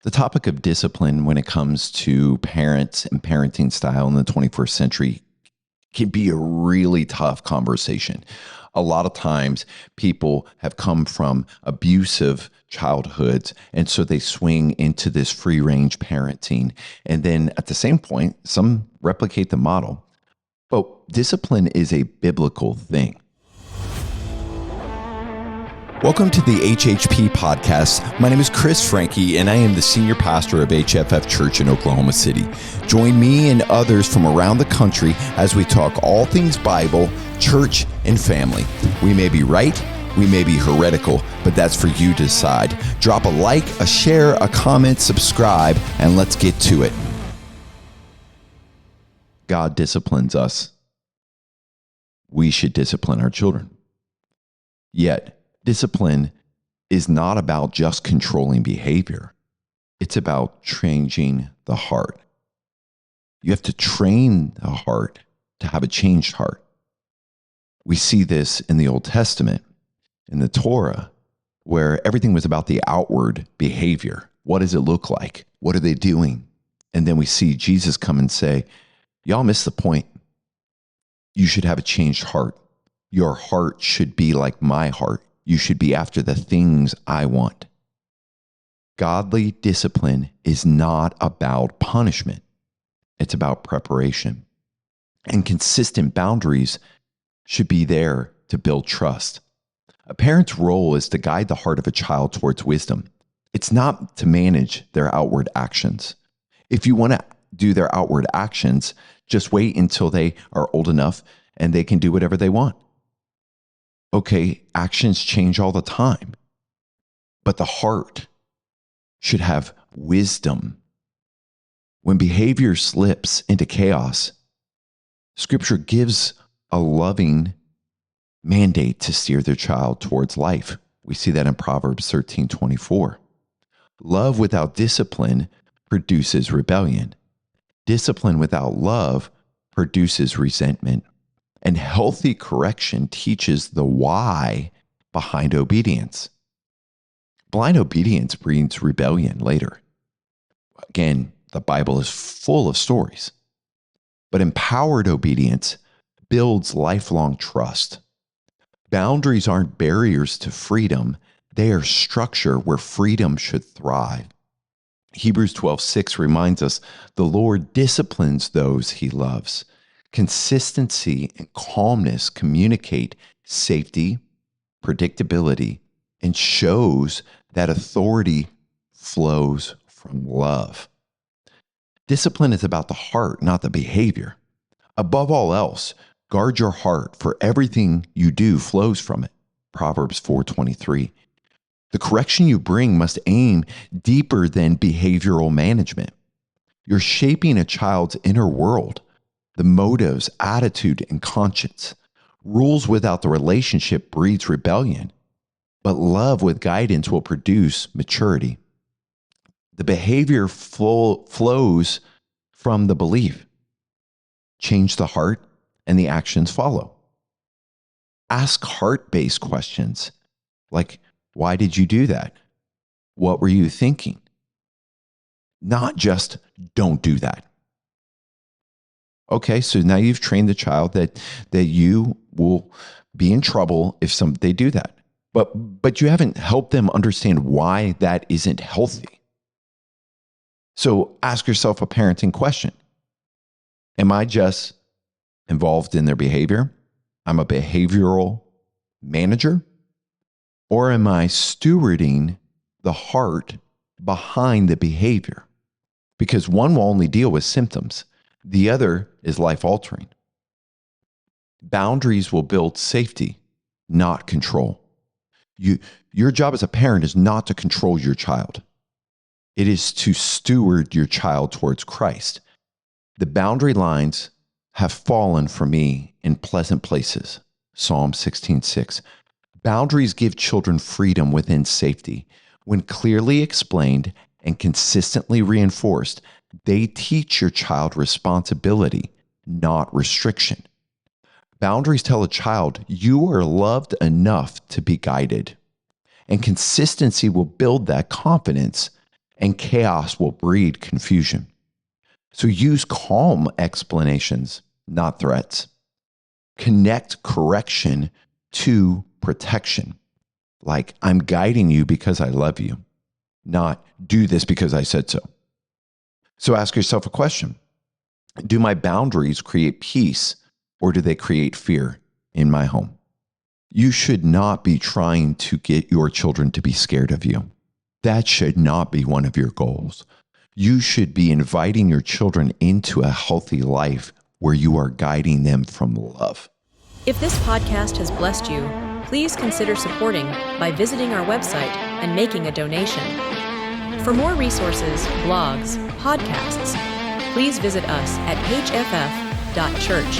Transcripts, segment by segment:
The topic of discipline when it comes to parents and parenting style in the 21st century can be a really tough conversation. A lot of times people have come from abusive childhoods, and so they swing into this free range parenting. And then at the same point, some replicate the model. But discipline is a biblical thing. Welcome to the HHP podcast. My name is Chris Frankie, and I am the senior pastor of HFF.church in Oklahoma City. Join me and others from around the country as we talk all things Bible, church, and family. We may be right, we may be heretical, but that's for you to decide. Drop a like, a share, a comment, subscribe, and let's get to it. God disciplines us. We should discipline our children. Yet, discipline is not about just controlling behavior. It's about changing the heart. You have to train the heart to have a changed heart. We see this in the Old Testament, in the Torah, where everything was about the outward behavior. What does it look like? What are they doing? And then we see Jesus come and say, y'all missed the point. You should have a changed heart. Your heart should be like my heart. You should be after the things I want. Godly discipline is not about punishment. It's about preparation. And consistent boundaries should be there to build trust. A parent's role is to guide the heart of a child towards wisdom. It's not to manage their outward actions. If you want to do their outward actions, just wait until they are old enough and they can do whatever they want. Okay, actions change all the time, but the heart should have wisdom. When behavior slips into chaos, Scripture gives a loving mandate to steer their child towards life. We see that in Proverbs 13:24. Love without discipline produces rebellion. Discipline without love produces resentment. And healthy correction teaches the why behind obedience. Blind obedience breeds rebellion later. Again, the Bible is full of stories. But empowered obedience builds lifelong trust. Boundaries aren't barriers to freedom. They are structure where freedom should thrive. Hebrews 12:6 reminds us, the Lord disciplines those he loves. Consistency and calmness communicate safety, predictability, and shows that authority flows from love. Discipline is about the heart, not the behavior. Above all else, guard your heart, for everything you do flows from it. Proverbs 4:23. The correction you bring must aim deeper than behavioral management. You're shaping a child's inner world. The motives, attitude, and conscience. Rules without the relationship breeds rebellion, but love with guidance will produce maturity. The behavior flows from the belief. Change the heart, and the actions follow. Ask heart-based questions like, why did you do that? What were you thinking? Not just, don't do that. Okay, so now you've trained the child that you will be in trouble if they do that. But you haven't helped them understand why that isn't healthy. So ask yourself a parenting question. Am I just involved in their behavior? I'm a behavioral manager? Or am I stewarding the heart behind the behavior? Because one will only deal with symptoms. The other is life-altering. Boundaries will build safety, not control. Your job as a parent is not to control your child. It is to steward your child towards Christ. The boundary lines have fallen for me in pleasant places. Psalm 16:6. Boundaries give children freedom within safety. When clearly explained and consistently reinforced, they teach your child responsibility, not restriction. Boundaries tell a child you are loved enough to be guided. And consistency will build that confidence and chaos will breed confusion. So use calm explanations, not threats. Connect correction to protection. Like, I'm guiding you because I love you, not do this because I said so. So ask yourself a question. Do my boundaries create peace, or do they create fear in my home? You should not be trying to get your children to be scared of you. That should not be one of your goals. You should be inviting your children into a healthy life where you are guiding them from love. If this podcast has blessed you, please consider supporting by visiting our website and making a donation. For more resources, blogs, podcasts, please visit us at HFF.church.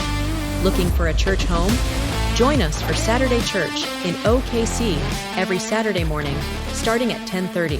Looking for a church home? Join us for Saturday Church in OKC every Saturday morning, starting at 10:30.